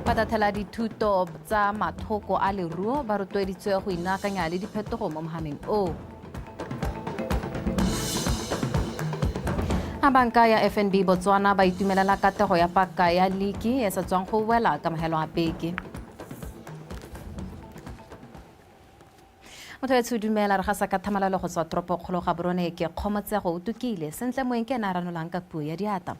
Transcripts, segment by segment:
Patathela dithuto tsa mathoko a leruo ba rotloeditswe go inakanya le diphetogo mo mohameng o. Banka ya FNB Botswana ba itumelela katego ya paka ya liki e sa tswang go wela ka mahelo a beke. Motho dumela re ga sa ka thamalalo go tswa tropo kgolo ga borone ke kgomotsego o tukile sentle moeng ke na ranolang ka puo ya diata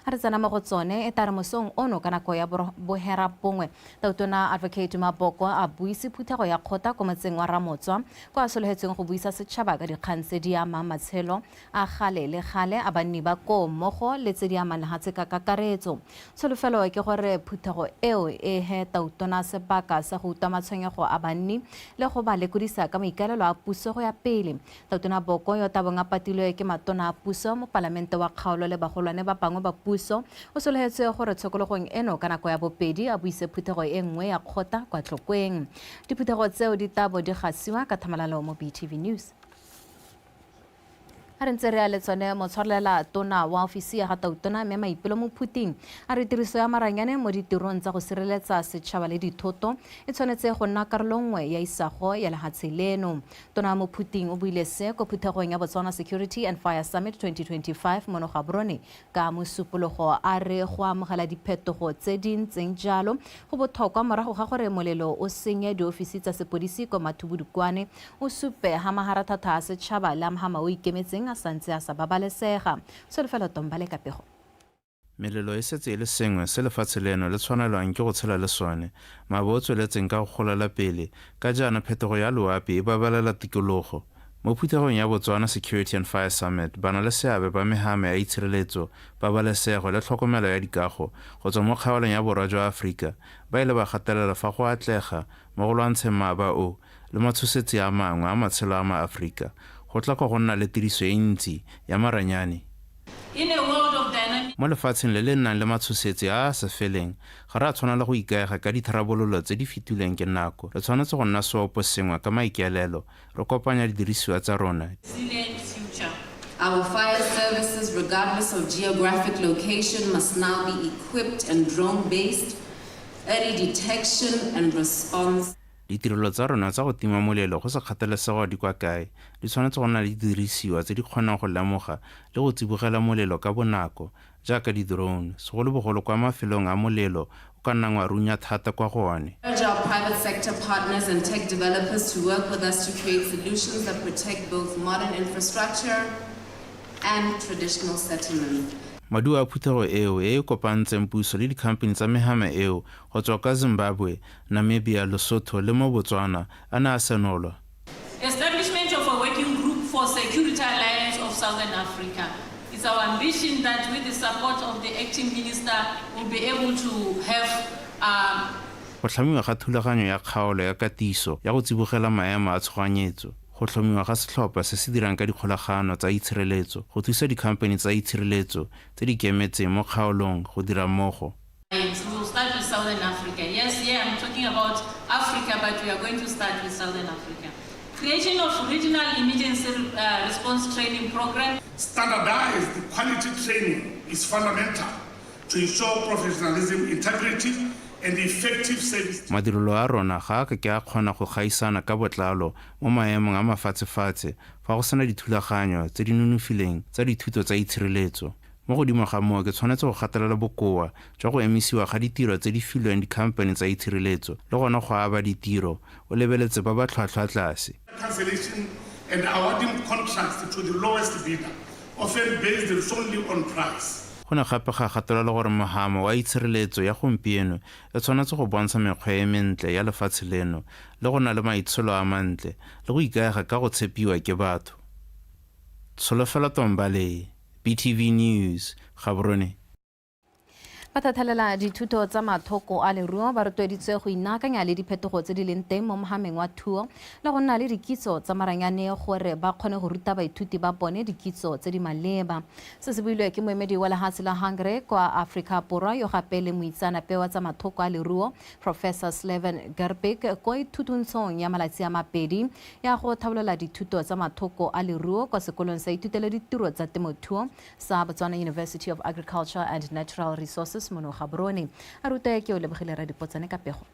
a re tsena mo go tsone e tare mosong ono ka nako ya bohera bongwe tautona advocate BOKO a buisi phuthego ya kgotla ko motseng wa Ramotswa kwa a sologetsweng go buisa setšhaba ka dikgang tse di ama matshelo a gale le gale a banni ba ko mmogo le tse di amanagatse ka kakaretso tsholofelo ke gore phuthego eo e he tautona sebaka sa go uta matshwenyego a banni le go ba lekodisa ka maikalelo a puso go ya pele tautona BOKO yo tabong a patilwe ke matona a puso mo palamente wa kgaolo le bagolwane ba bangwe ba puso o sologetse gore tshokologong eno ka nako ya bobedi a buise phuthego e nngwe ya kgotla kwa Tlokweng diphuthego tseo di tabo di gasiwa ka thamalalo mo BTV News. A re ntse re a letsone motshwarelela tona wa ofisi ya ga tautona mme maipelo mo phuting a re tiriso ya maranyane mo ditirong tsa go sireletsa setšhaba le dithoto e tshwanetse go nna karolo nngwe ya isago ya lehatshe leno tona mo phuting o buile se ko phuthegong ya Botswana Security and Fire Summit 2025 mo Gaborone ka mosupologo a re go amogela diphetogo tse di ntseng jalo go botlhokwa morago ga gore molelo o senye diofisi tsa sepodisi ko Mathubudukwane o supe ha maharathata a setšhaba le amhama o ikemetseng a santse a sa babalesega solofelo tombale ka pego melelo e setse e le sengwe se lefatshe leno le tshwanelwang ke go tshela le sone mabo o tsweletseng ka go golela pele ka jaana phetogo ya loapi e babalela tikologo mo phuthegong ya Botswana Security and Fire Summit bana le seabe ba mehame ya itshireletso babalesego le tlhokomelo ya dikago go tswa mo kgaolong ya borwa jwa Afrika ba ile ba gatelela fa go atlega mo go lwantsheng maaba o le matshosetsi a mangwe a matshelo a maAfrika go tla go nna le tiriso e ntsi ya maranyane mo lefatsheng le le nnang le matshosetsi a sa feleng ga re a tshwanela go ikaega ka ditharabololo tse di fetileng ke nako re tshwanetse go nna seopo sengwe ka maikaelelo re kopanya didirisiwa tsa rona. Our fire services, regardless of geographic location, must now be equipped and drone-based, early detection and response. Ditirelo tsa rona tsa go tima molelo go sa kgathalesego di kwa kae di tshwanetse go nna le didirisiwa tse di kgonang go lemoga le go tsibogela molelo ka bonako jaaka di-drone segolobogolo kwa mafelong a molelo o ka nnang wa runya thata kwa go one. Urge our private sector partners and tech developers to work with us to create solutions that protect both modern infrastructure and traditional settlement. Maduo a phuthego eo e kopantseng puso le dikhampani tsa mehame eo go tswa ka Zimbabwe, Namibia, Lesotho le mo Botswana a ne a senolwa. Establishment of a working group for Security Alliance of Southern Africa. It's our ambition that with the support of the acting minister we'll be able to have go tlhamiwa ga thulaganyo ya kgaolo ya katiso ya go tsibogela maemo a tshoganyetso go tlhomiwa ga setlhopha se se dirang ka dikgolagano tsa itshireletso go thusa dikhampani tsa itshireletso tse di kemetseng mo kgaolong go dira mmogo. We will start with Southern Africa. Yes, I'm talking about Africa, but we are going to start with Southern Africa. Creation of regional emergency response training program. Standardized quality training is fundamental to ensure professionalism, integrity, and effective service. Madirelo a rona ga a ke a kgona go gaisana ka botlalo mo maemong a mafatshefatshe fa go sena dithulaganyo tse di nonofileng tsa dithuto tsa itshireletso. Mo godimo ga moo ke tshwanetse go gatelela bokoa jwa go emisiwa ga ditiro tse di filweng dikhampani tsa itshireletso le gona go aba ditiro o lebeletse ba ba tlhwatlhwa tlase. Cancellation and awarding contracts to the lowest bidder, often based solely on price. Go ne gape ga gatelela gore mohamo wa itshireletso ya gompieno e tshwanetse go bontsha mekgwa e mentle ya lefatshe leno le go na le maitsholo a mantle le go ikaega ka go tshepiwa ke batho. Tsholofelo Tombale, BTV News, Gaborone. Patathelela dithuto tsa mathoko a leruo ba rotloeditswe go inakanya le diphetogo tse di leng teng mo mohameng wa thuo le go nna le dikitso tsa maranyane gore ba kgone go ruta baithuti ba bone dikitso tse di maleba se se builwe ke moemedi wa lehatshe la Hungary kwa Afrika Borwa yo gape le moitsanape wa tsa mathoko a leruo Professor Sleven Gerbig ko ithutong ya malatsi a mapedi ya go thabolola dithuto tsa mathoko a leruo kwa sekolong sa ithutelo ditiro tsa temothuo sa Botswana University of Agriculture and Natural Resources surveillance Mono Gaborone a ruta ke o lebogile ra dipotsane ka pego.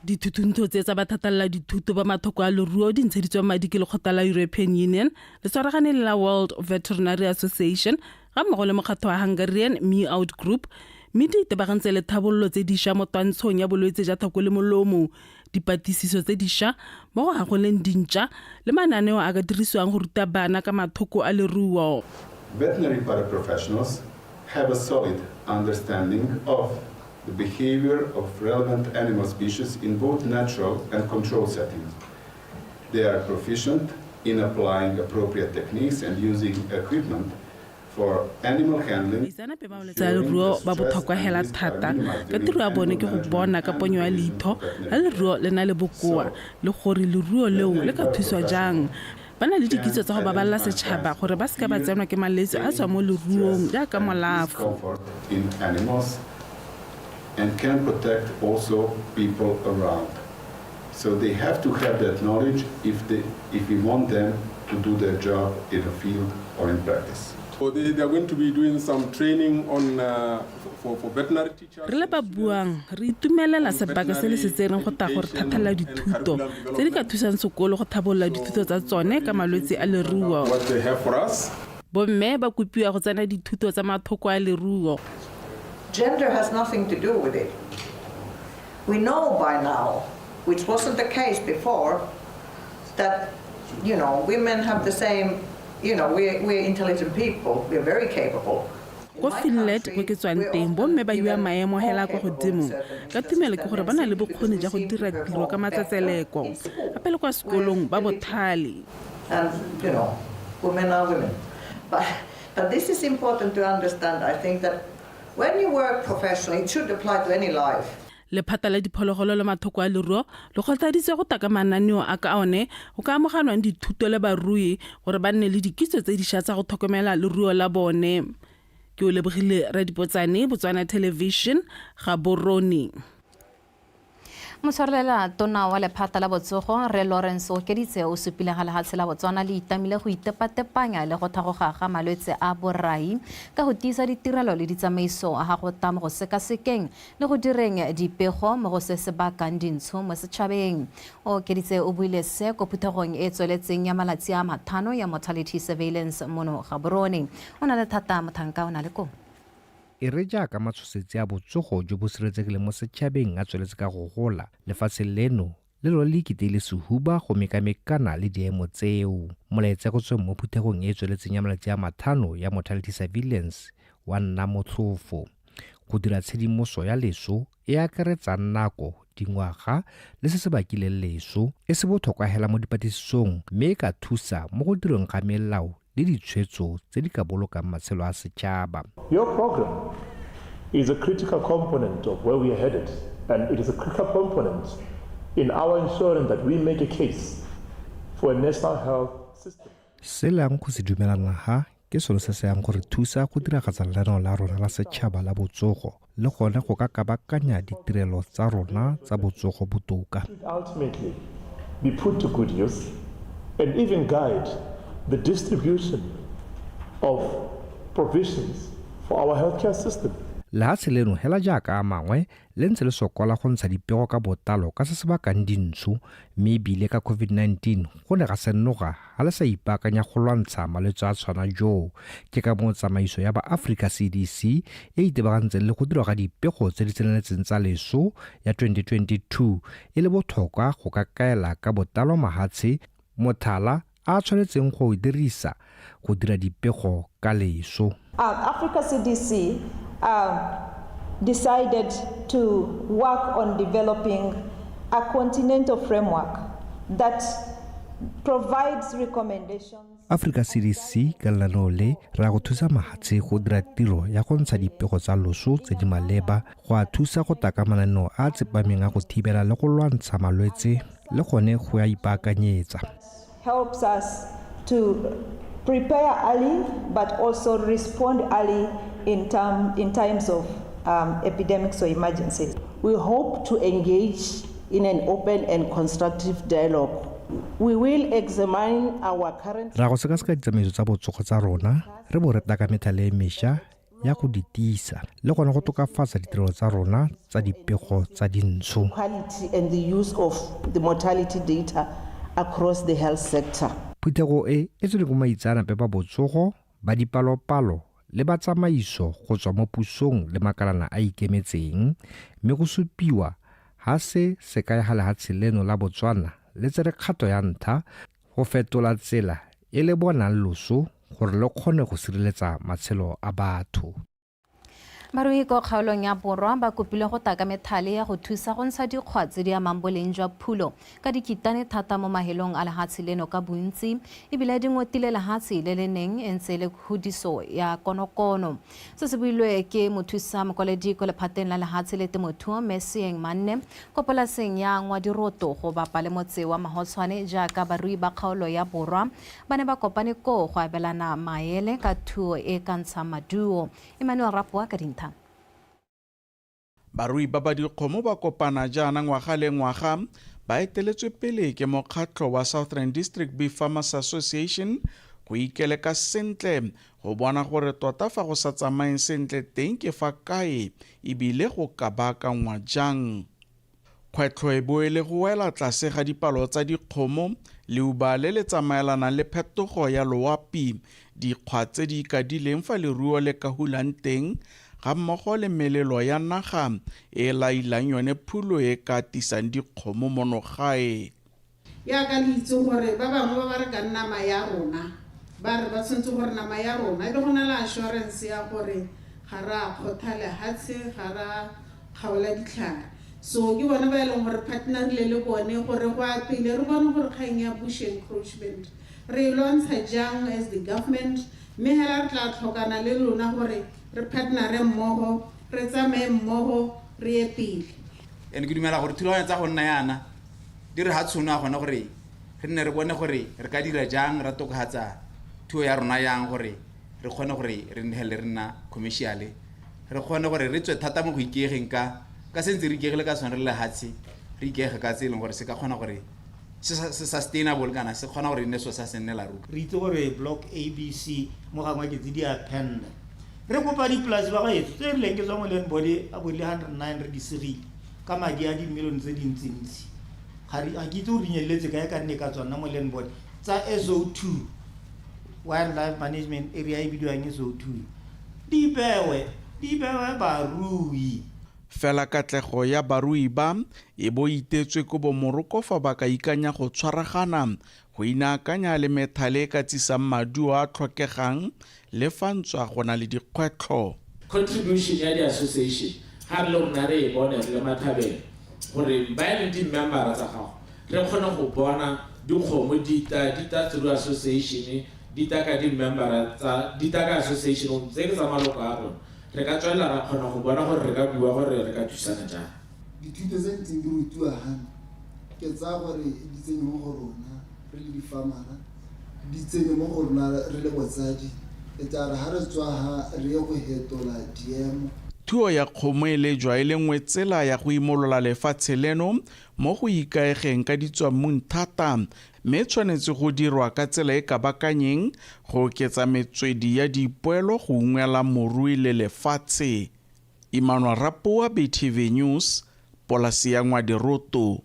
Dithutunto tse tsa bathatalla dithuto ba mathoko a leruo di ntsheditswe madi ke lekgotla la European Union le tshwaragane la World Veterinary Association ga mmogo le mokgatlo wa Hungarian Meout Group mme di itebagantse le thabololo tse dišwa mo twantshong ya bolwetse ja thoko le molomo dipatisiso tse dišwa mo go gagoleng dintšha le mananeo a ka dirisiwang go ruta bana ka mathoko a leruo. Veterinary paraprofessionals have a solid understanding of the behavior of relevant animal species in both natural and controlled settings. They are proficient in applying appropriate techniques and using equipment for animal handling. Tsa leruo ba botlhokwa hela thata ka tiro ya bone ke go bona ka ponyo ya leitho la leruo le na le bokoa le gore leruo leo le ka thuswa jang. Bana le dikitso tsa go baballa setšhaba gore ba ska ba tsenwa ke malwetse a tswa mo leruong jaaka molafo. And can protect also people around. So they have to have that knowledge if we want them to do their job in the field or in practice. So they are going to be doing some training on for veterinary teachers. Re le ba buang re itumelela sebaka se le setsereng go ta gore thathala dithuto tse di ka thusang sekolo go thabolla dithuto tsa tsone ka malwetse a leruo. What they have for us. Bomme ba kopiwa go tsena dithuto tsa mathoko a leruo. Gender has nothing to do with it. We know by now, which wasn't the case before, that, women have the same, we're intelligent people, we're very capable. Ko Finland go ke tswang teng bomme ba iwa maemo hela go godimo ka tumelo ke gore bana le bokgoni ja go dira tiro ka matsatseleko gape le kwa sekolong ba bothale. And women are women. But this is important to understand. I think that when you work professionally, it should apply to any life. Lephata la diphologolo le mathoko a leruo le kgotladitse go taka mananeo a ka one go ka amoganwang dithuto le barui gore ba nne le dikitso tse dišwa tsa go tlhokomela leruo la bone. Ke o lebogile ra dipotsane Botswana Television Gaborone. Motshwarelela tona wa lephata la botsogo Re Lawrence o keditse o supile ga lehatshe la Botswana le itamile go itepatepanya le go thagoga ga malwetse a borai ka go tiisa ditirelo le ditsamaiso a go tamo go sekasekeng le go direng dipego mo go se sebakang dintsho mo setšhabeng. O keditse o buile se ko phuthegong e tsweletseng ya malatsi a mathano ya Mortality surveillance Mono Gaborone. O na le thata mothanka o na le ko e re jaaka matshosetsi a botsogo jo bo sireletsegile mo setšhabeng a tsweletse ka go gola lefatshe leno le lo le ikiteile sehuba go mekamekana le diemo tseo. Molaetsa go tsweng mo phuthegong e tsweletseng ya malatsi a mathano ya Mortality surveillance wa nna motlhofo go dira tshedimoso ya leso e akaretsa nako dingwaga le se se bakileng leso e se botlhokwa hela mo dipatisisong mme e ka thusa mo go direng ga melao le ditshwetso tse di ka bolokang matshelo a setšhaba. Your program is a critical component of where we are headed, and it is a critical component in our ensuring that we make a case for a national health system. Se lang go se dumelana ha ke sone se se yang gore thusa go diragatsa lenaneo la rona la setšhaba la botsogo le gone go ka kabakanya ditirelo tsa rona tsa botsogo botoka. Ultimately be put to good use and even guide the distribution of provisions for our healthcare system. Lehatshe leno hela jaaka a mangwe le ntse le sokola go ntsha dipego ka botalo ka se se bakang dintsho mme ebile ka COVID-19 go ne ga senoga ga le sa ipaakanya go lwantsha malwetse a tshwana jo ke ka mo tsamaiso ya ba Africa CDC e itebagantseng le go dira ga dipego tse di tseneletseng tsa leso ya 2022 e le botlhokwa go ka kaela ka botalo mahatshe mothala a tshwanetseng go dirisa go dira dipego ka leso. Africa CDC decided to work on developing a continental framework that provides recommendations. Africa CDC ka lenaneo le ra go thusa mahatshe go dira tiro ya go ntsha dipego tsa loso tse di maleba go a thusa go taka mananeo a tsepameng a go thibela le go lwantsha malwetse le gone go a ipaakanyetsa. Helps us to prepare early but also respond early in times of epidemics or emergencies. We hope to engage in an open and constructive dialogue. We will examine our current. Ra go sekaseka ditsamaiso tsa botsogo tsa rona re bo re taka metale e mešwa ya go di tiisa le gone go tokafatsa ditirelo tsa rona tsa dipego tsa dintsho. Quality and the use of the mortality data across the health sector. Phuthego e tswile go maitsanape ba botsogo ba dipalopalo le ba tsamaiso go tswa mo pusong le makalana a ikemetseng mme go supiwa ha se kaegale ha tsheleno la Botswana le tsere kgato ya ntlha go fetola tsela e le bonang loso gore le kgone go sireletsa matshelo a batho. Barui ko kgaolong ya Borwa ba kopile go taka methale ya go thusa go ntsha dikgwa tse di amang boleng jwa phulo ka dikitane thata mo mahelong a lehatshe leno ka bontsi ebile di ngotile lehatshe le le neng e ntse le khudiso ya konokono. Se se builwe ke mothusa mokwaledi ko lephateng la lehatshe le temothuo Mesieng Manne ko polaseng ya Ngwadiroto go bapa le motse wa Mahotshwane jaaka barui ba kgaolo ya Borwa ba ne ba kopane ko go abelana maele ka thuo e ka ntsha maduo. Emmanuel Rapwa ka dintlha. Barui ba ba dikgomo ba kopana jaana ngwaga le ngwaga ba eteletswe pele ke mokgatlho wa Southern District Beef Farmers Association go ikeleka sentle go bona gore tota fa go sa tsamaeng sentle teng ke fa kae ebile go ka baakangwa jang. Kgwetlho e boele go wela tlase ga dipalo tsa dikgomo leuba le le tsamaelana le phetogo ya loapi dikgwa tse di ikadileng fa leruo le ka hulang teng ga mmogo le melelo ya naga e lailang yone phulo e ka tisang dikgomo monogae. Ya ka le itse gore ba bangwe ba re ka nama ya rona ba re ba tshwanetse gore nama ya rona e be go na le assurance ya gore ga ra kgotha lehatshe ga ra kgaola ditlhare. So ke bona ba e leng gore partner le bone gore go a pele re bone gore kgang ya bush encroachment re lwantsha jang as the government mme hela re tla tlhokana le lona gore re partnere mmogo re tsamaye mmogo re ye pele. Ene ke dumela gore thulaganyo tsa go nna yana di re ha tshono a gona gore re nne re bone gore re ka dira jang ra tokahatsa thuo ya rona yang gore re kgone gore re nnele re nna commercial re kgone gore re tswe thata mo go ikegeng ka sentse re ikegile ka sone re le hatsi re ikege ka tseleng gore se ka kgona gore se sustainable kana se kgona gore ne so sa senela ruka. Re itse gore block ABC mo gangwe ke di append re kopa dipolasi ba gaetso tse rileng ke tswa mo land body a bole 109 re di segile ka madi a dimilione tse dintsintsi ga ke itse gore di nyeletse kae ka nne ka tswana mo land body tsa SO2 wildlife management area e bidiwang SO2 di bewe barui. Fela katlego ya barui ba e bo itetswe ko bomoroko fa ba ka ikanya go tshwaragana go inaakanya le methale ka tsisang maduo a tlhokegang le fantswa go na le dikgwetlho. Contribution ya di-association ga re le rona re e bone le mathabeng gore ba e leng di-membera tsa gago re kgone go bona dikgomo dita through association dita ka di-membera dita ka association tse ke tsa maloko a rona re ka tswela ra kgona go bona gore re ka bua gore re ka thusana jang. Dithuto tse ntseng di rutiwa gana ke tsa gore di tsene mo go rona re le difamara di tsene mo go rona re le botsadi e tla re ha re tswa ha re ye go hetola diemo. Thuo ya kgomo e lejwa e le nngwe tsela ya go imolola lefatshe leno mo go ikaegeng ka ditswammung thata mme tshwanetse go dirwa ka tsela e ka bakanyeng go oketsa metswedi ya dipoelo go ungwela morui le lefatshe. Emmanuel Rapwa, BTV News, polasi ya Ngwadiroto.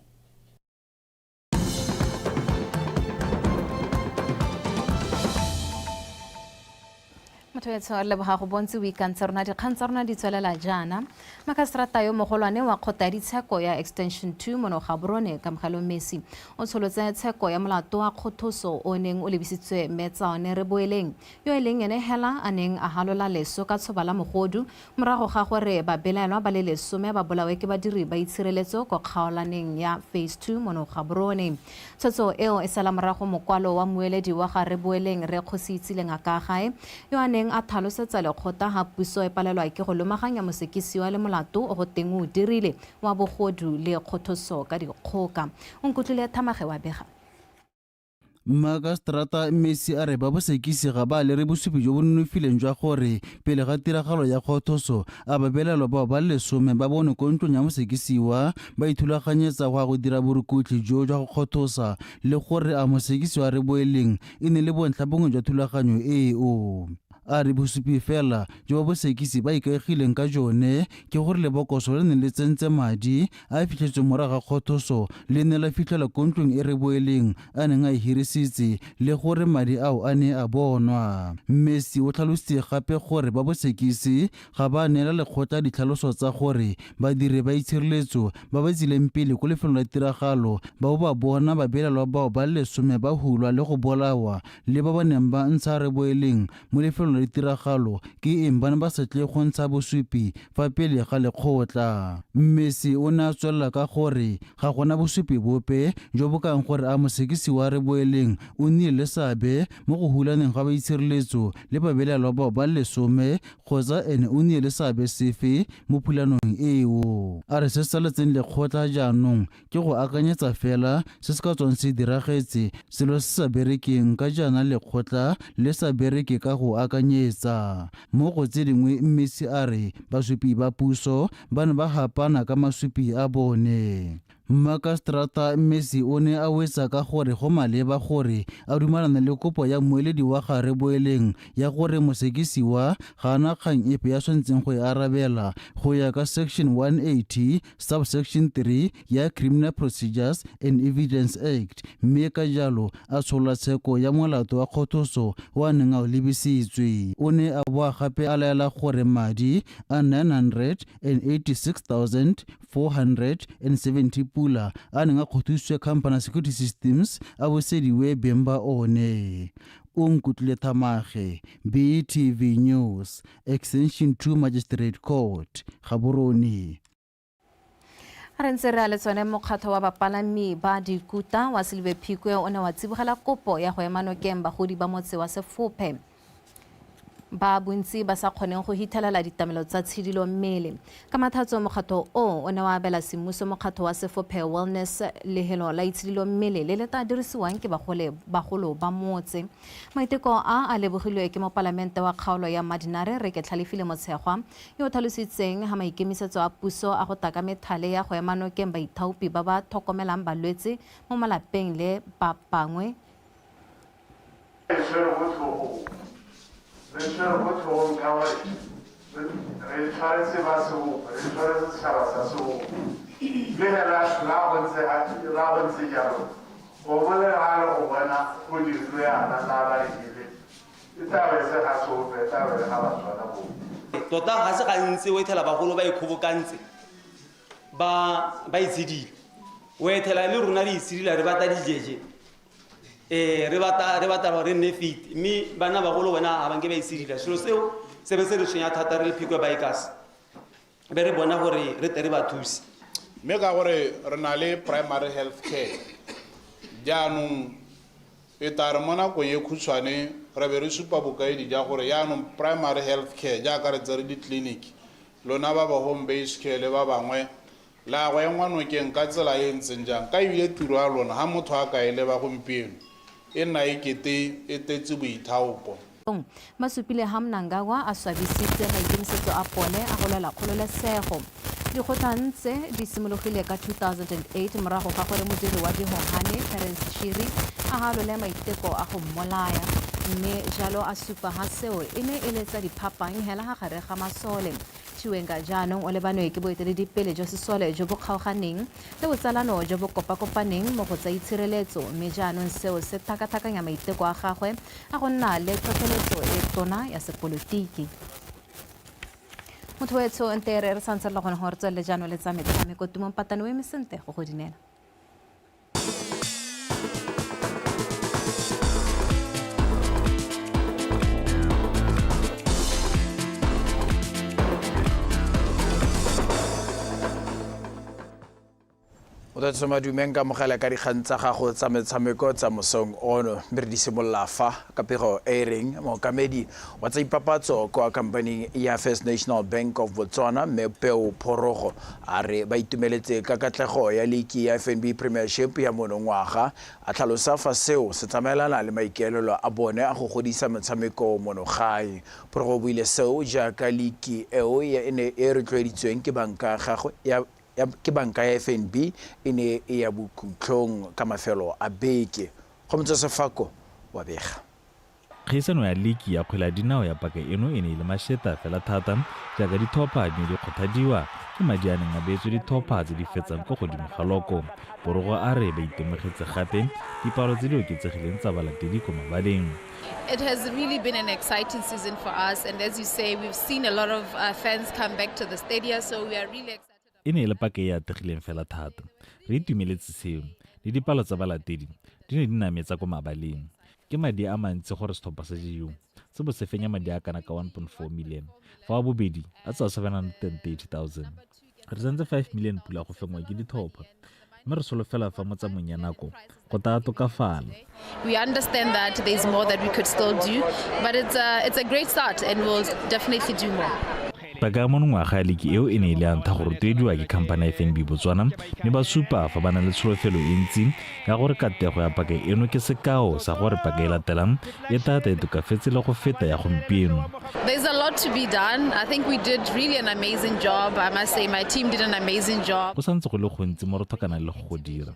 motho ya tshwara leboga go bontse weekend tsa rona dikgang tsa rona di tswelela jaana makaseterata yo mogolwane wa kgota ya ditsheko ya extension 2 Monogaborone ka Mogalo Messi o tsholotse tsheko ya molato wa kgothoso o neng o lebisitswe Metsaone re boeleng yo e leng ene hela a neng a halola leso ka tshoba la mogodu morago ga gore ba belaelwa ba le lesome ba bolawe ke badiri ba itshireletso go kgaolaneng ya phase 2 Monogaborone. Tshotso eo e sala morago mokwalo wa mueledi wa ga re boeleng re kgositsile ngaka gae yo a neng a thalosetsa lekgotla ga puso e palelwa ke go lomaganya mosekisiwa le molato o go teng o dirile wa bogodu le kgothoso ka dikgoka. O nkutlwile Thamage wa bega. Makaseterata Messi a re ba bosekisi ga ba le re bosupi jo bo nonofileng jwa gore pele ga tiragalo ya kgothoso a babelelwa bao ba lesome ba bone ko ntlong ya mosekisiwa ba ithulaganyetsa go dira borukutli jo jwa go kgothosa le gore a mosekisiwa re boeleng e ne le bontlha bongwe jwa thulaganyo eo. a re bosupi fela jo ba bosekisi ba ikaegileng ka jone ke gore lebokoso le ne le tsentse madi a fitlhetswe morago ga kgothoso le ne la fitlhela ko ntlong e re boeleng a neng a e hirisitse le gore madi ao a ne a bonwa. Messi o tlhalositse gape gore ba bosekisi ga ba neela lekgotla ditlhaloso tsa gore badiri ba itshireletso ba ba tsileng pele ko lefelong la tiragalo ba ba bona babelaelwa bao ba 10 ba hulwa le go bolawa le ba ba neng ba ntsha re boeleng mo lefelong la tiragalo ke eng ba ne ba setle go ntsha bosupi fa pele ga lekgotla. Messi o ne a tswelela ka gore ga gona bosupi bope jo bo kang gore a mosekisi wa re boeleng o nnile le seabe mo go hulaneng ga ba itshireletso le babelaelwa bao ba 10 kgotsa ene o nnile le seabe sefe mo phulanong eo. A re se saletseng lekgotla jaanong ke go akanyetsa fela se se ka tswang se diragetse selo se sa berekeng ka jaana lekgotla le sa bereke ka go akanyetsa. Mo go tse dingwe Messi a re basupi ba puso ba ne ba hapana ka masupi a bone. Makastrata Messi o ne a wetsa ka gore go maleba gore a dumalana le kopo ya moeledi wa gare boeleng ya gore mosekisiwa ga ana kgang epe ya tshwanetseng go e arabela go ya ka section 180 subsection 3 ya Criminal Procedures and Evidence Act, mme ka jalo a tshola tsheko ya molato wa kgothoso wa neng a lebisitswe. O ne a boa gape a laela gore madi a 986,470 pula a neng a kgothusitswe Company Security Systems a busediwe beng ba one. O Nkutlile Thamaga, BTV News, Extension 2 Magistrate Court, Gaborone. Re ntse re a le tsone mokgatlho wa bapalami ba dikuta wa Silve Phikwe o ne wa tsibogela kopo ya go ema nokeng bagodi ba motse wa Sefophe ba bontsi ba sa kgoneng go hitlhelela ditamelo tsa tshidilo mmele. Ka mathatso mokgatlho o ne wa abela semmuso mokgatlho wa Sefophe Wellness lehelo la itshidilo mmele le le tla dirisiwang ke bagolo ba motse. Maiteko a lebogilwe ke mo palamente wa kgaolo ya Madinare re ke tlhalefile Motshegwa yo tlhalositseng ha maikemisetso a puso a go taka methale ya go ema nokeng baithaopi ba ba tlhokomelang balwetse mo malapeng le ba bangwe. Tota ga se gantsi o ethela bagolo ba ikgobokantse ba itshedile o ethela le rona re itshedila re bata dijeje re bata gore nne fit mme bana bagolo bona ga banke ba itshedila selo seo se be se re tshwenya thata re le Phikwe ba ikase be re bona gore re tle re ba thuse mme ka gore re na le primary health care jaanong e tare mo nakong e khutshwane re be re supa bokaedi ja gore yaanong primary health care jaaka re tsere ditleliniki lona ba ba home based care le ba bangwe la go engwa nokeng ka tsela e ntseng jang ka ebile tiro ya lona ha motho a ka ele ba gompieno e nna ekete e tetse boithaopo. Masupile Hamnangawa a swabisitse maikemisetso a pone a go lwela kgololesego. Dikgotla ntse di simologile ka 2008 morago ga gore modiri wa dihongane Terence Shiri a halole maiteko a go mmolaya mme jalo a supa ha seo e ne e letsa diphapang hela ga gare ga masole. Chiwenga jaanong o lebanwe ke boeteledipele jo sesole jo bo kgaoganeng le botsalano jo bo kopakopaneng mo go tsa itshireletso mme jaanong seo se thakathakanya maiteko a gagwe a go nna le tlhotlheletso e tona ya sepolotiki. Motho wetso ntere re santse le gone gore tswele jaanong le tsa metshameko tumong patane o emisente go godinela. O tla tsoma dumeng ka mogala ka dikgang tsa gago tsa metshameko tsa mosong ono mme re di simolola fa ka pego e reng mookamedi wa tsa ipapatso kwa kampaneng ya First National Bank of Botswana mme Peu Phorogo a re ba itumeletse ka katlego ya league ya FNB Premiership ya monongwaga a tlhalosa fa seo se tsamaelana le maikaelelo a bone a go godisa metshameko monogae. Phorogo buile seo jaaka league eo e ne e rotloeditsweng ke banka gagwe ke banka ya FNB e ne e ya bokhutlhong ka mafelo a beke go motse Sefako wa bega. kgaisano ya liki ya kgwele ya dinao ya paka eno e ne le masheta fela thata jaaka dithopa di ne di kgothadiwa ke madi a neng a beetswe dithopa tse di fetsang ko godimo ga loko. Borogo a re ba itemogetse gape dipalo tse di oketsegileng tsa balatedi ko mabaleng. It has really been an exciting season for us, and as you say, we've seen a lot of fans come back to the stadium, so we are really excited. E ne le paka e ategileng fela thata. Re itumeletse seo le dipalo tsa balatedi di ne di nametsa ko mabaleng. Ke madi a mantsi gore sethopa sa GIDEON se bo se fenya madi a kana ka 1.4 million fa wa bobedi a tsa 730,000. Re santse 5 million pula go fengwa ke dithopa, mme re solofela fa mo tsamong ya nako go ta tokafala. We understand that there's more that we could still do, but it's a great start and we'll definitely do more. Paka mo ngwaga ya liki eo e ne ile a ntha go rotediwa ke khamphane ya FNB Botswana mme ba supa fa ba na le tsholofelo e ntsi ya gore katego ya paka eno ke sekao sa gore paka e latelang e tata e tokafetse le go feta ya gompieno. There's a lot to be done. I think we did really an amazing job. I must say my team did an amazing job. Go santse go le gontsi mo re tlhokana le go dira.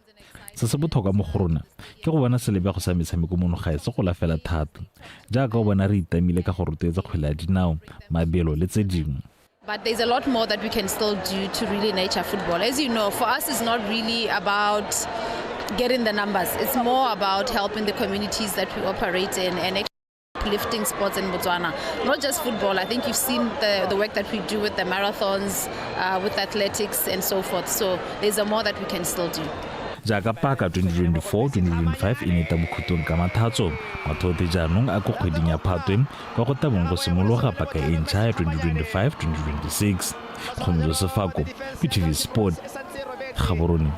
Se se botlhokwa mo go rona ke go bona selebego sa metshameko mono ga se go la fela thata jaaka o bona re itamile ka go rotloetsa kgwele ya dinao, mabelo le tse dingwe. But there's a lot more that we can still do to really nurture football. As you know, for us it's not really about getting the numbers. It's more about helping the communities that we operate in and lifting sports in Botswana. Not just football. I think you've seen the work that we do with the marathons, with athletics and so forth. So there's a more that we can still do. Jaaka paka 2024-2025 e ne ta mokhutong ka mathatso mathote jaanong a go kgweding ya Phatwe kwa go tabong go simologa paka e ntšha ya 2025-2026. Khomelo Sefako, PTV Sport, Gaborone.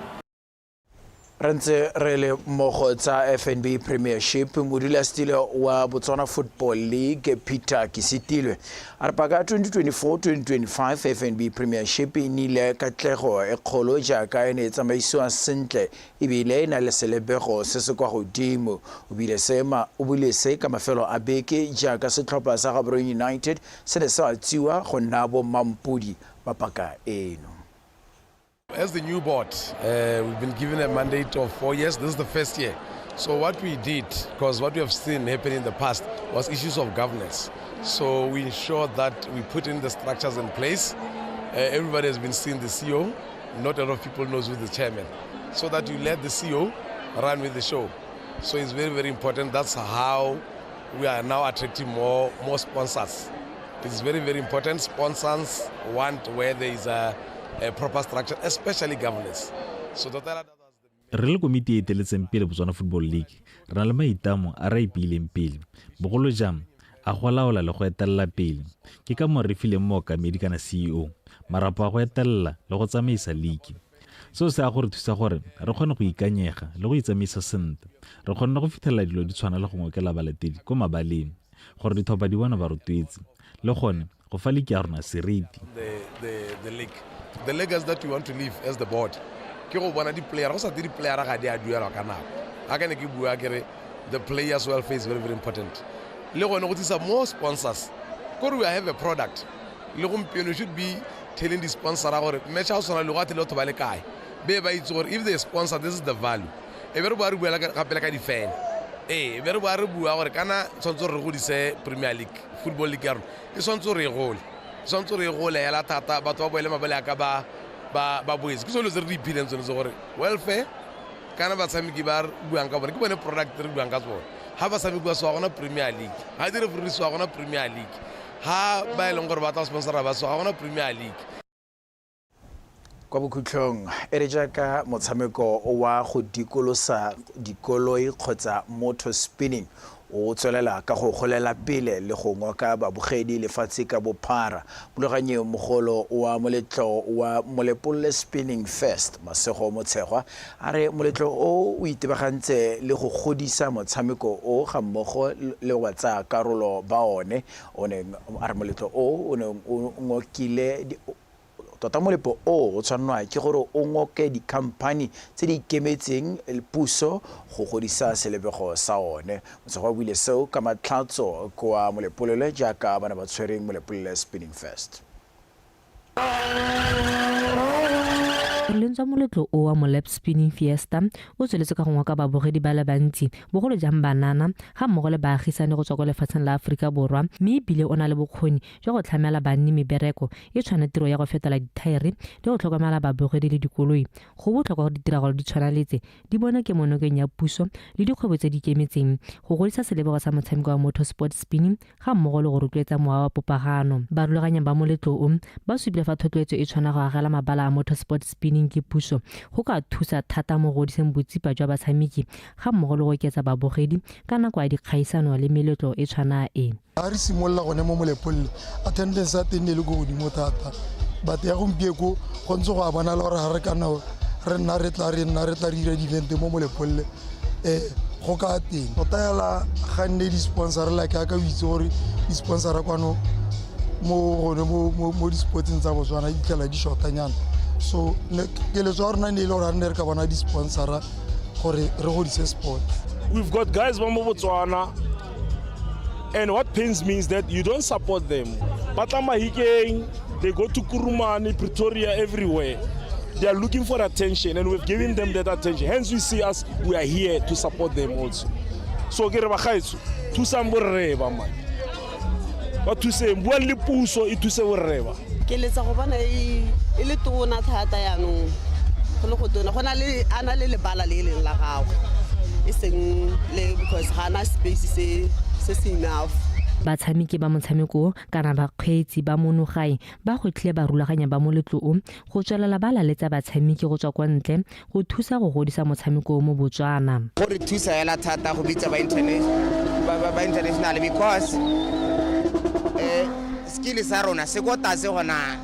Rentse re le mogo tsa FNB Premiership modulasetilo wa Botswana Football League Peter Kisitilwe a re paka 2024-2025 FNB Premiership e nile katlego e kgolo jaaka e ne tsamaisiwa sentle ebile e na le selebego se se kwa godimo o bile se ka mafelo a beke jaaka setlhopha sa Gaborone United se ne sa tsiwa go nna bo mampudi ba paka eno. As the new board, we've been given a mandate of 4 years. This is the first year. So what we did, because what we have seen happen in the past was issues of governance. So we ensured that we put in the structures in place. Everybody has been seeing the CEO. Not a lot of people knows who the chairman. So that you let the CEO run with the show. So it's very, very important. That's how we are now attracting more sponsors. It's very, very important. Sponsors want where there is a proper structure, especially governance. So re le komiti e teletseng pele Botswana Football League re na le maitamo a re ipeileng pele bogolo jang a go laola le go etella pele ke ka mo re file mo ka medikana CEO marapo a go etella le go tsamaisa league so se a gore thusa gore re kgone go ikanyega le go itsamaisa sentle re kgone go fitlhela dilo di tshwana le go ngokela baletedi ko mabaleng gore dithopa di bona ba rotwetse le gone go fa league ya rona seriti. The legacy that we want to leave as the board ke go bona di player go sa di player ga di a duela ka nako a ka ne ke bua ke re the players welfare is very, very important le gone go tsisa more sponsors gore we have a product le gompieno should be telling the sponsor gore match house na le go atele batho ba le kae be ba itse gore if they sponsor this is the value e be re ba re bua ka pele ka di fan be re ba re bua gore kana tsontso re go dise Premier League Football League ya rona e tsontso re gole sontso re gole ya la thata batho ba boele mabele aka ba boetse ke solo se re ipileng tsone gore welfare kana ba tshameki ba buang ka bone ke bone product re buang ka tsone ha ba tshameki ba swa gona Premier League ha dire re swa gona Premier League ha ba ile gore ba tla sponsora ba swa gona Premier League. Kwa bokhutlhong e re jaaka motshameko wa go dikolosa dikoloi kgotsa motor spinning o tswelela ka go golela pele le go ngoka babogedi lefatshe ka bophara bologanye mogolo wa moletlo wa Molepole Spinning Fest masego motshegwa a re moletlo o o itebagantse le go godisa motshameko o ga mmogo le wa tsa karolo ba one a re moletlo o ne o ngokile tota molepo o tshwanwa ke gore o ngoke dikhamphani tse di ikemetseng puso go godisa selebego sa one motsego wa buile seo ka matlhatso kwa Molepolele jaaka bana ba tshwereng Molepole Spinning Fest. kgoreletso ya moletlo o wa mo lap spinning fiesta o tsweletse ka go ngoka babogedi ba le bantsi bogolo jang banana ga mmogo le baagisane go tswa kwa lefatsheng la Aforika Borwa mme ebile o na le bokgoni jwa go tlhamela banni mebereko e tshwana tiro ya go fetola dithaere le go tlhokomela babogedi le dikoloi go botlhokwa gore ditiragalo di tshwana letse di bone ke monokeng ya puso le dikgwebo tse di ikemetseng go godisa selebego sa motshameko wa motorsport spinning ga mmogo le go rotloetsa mowa wa popagano ba rulaganya ba moletlo o ba supile fa thotloetso e tshwana go agela mabala a motorsport spinning ke puso go ka thusa thata mo godiseng botsipa jwa batshameki ga mmogo le go oketsa babogedi ka nako ya dikgaisano le meletlo e tshwana e a re simolola gone mo molepolle attendance ya teng le go godimo thata but ya gompieko go ntse go a bona le gore ga re kana re nna re tla dira di-event mo molepolle go ka teng go tayela ga nne di-sponsor like ya ka o itse gore di-sponsora kwano mo di-sportseng tsa Botswana di tlela di shortanyana so keletso ya rona ne ile gore a nne re ka bona di-sponsora gore re godise sport. We've got guys from Botswana, and what pains me is that you don't support them. Patlamahikeng, they go to Kurumani, Pretoria, everywhere. They are looking for attention, and we've given them that attention. Hence, we see us, we are here to support them also. So, ke re ba gaetso, thusa borreba man. Ba thuse bua le puso e thuse borreba. Ke letsa go bona e le tona thata ya no. Go le go tona, go na le ana le lebala le leng la gago. E seng le because hana space se enough. Batshameki ba motshameko kana bakgweetsi ba monogae ba go tlile ba rulaganya ba moletlo o go tswelela ba laletsa batshameki go tswa kwa ntle go thusa go godisa motshameko mo Botswana. Go re thusa ela thata go bitsa ba international because skill sa rona se go tase gona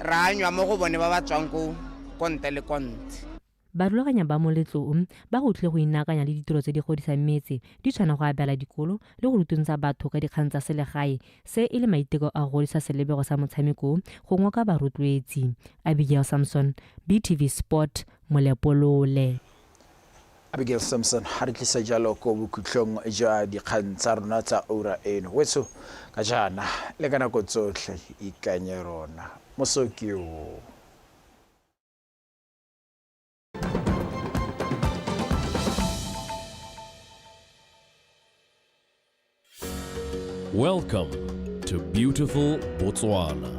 ra anywa mo go bone ba ba tswang ko konte le konte. Ba rulaganya ba moletlo o ba go tle go inakanya le ditiro tse di godisang metse di tshwana go abela dikolo le go rutuntsha batho ka dikgang tsa selegae se e le maiteko a go godisa selebego sa motshameko go ngoka barotloetsi. Abigail Samson, BTV Sport, Molepolole. Abigail Samson ha re tlisa jalo ko bokhutlong ja dikgang tsa rona tsa ora eno wetso ka jana le kana go tsotlhe ikanye rona mosokio. Welcome to beautiful Botswana,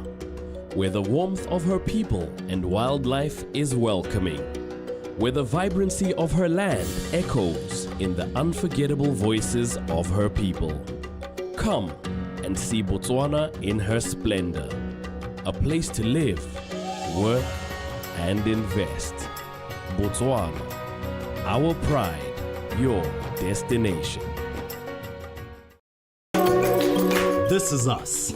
where the warmth of her people and wildlife is welcoming, where the vibrancy of her land echoes in the unforgettable voices of her people. Come and see Botswana in her splendor, a place to live, work, and invest. Botswana, our pride, your destination. This is us.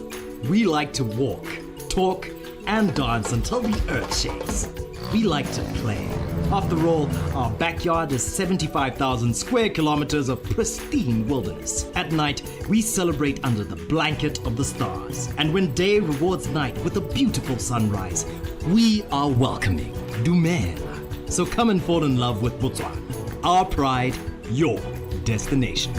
We like to walk, talk, and dance until the earth shakes. We like to play. After all, our backyard is 75,000 square kilometers of pristine wilderness. At night, we celebrate under the blanket of the stars. And when day rewards night with a beautiful sunrise, we are welcoming DUMA. So come and fall in love with Botswana. Our pride, your destination.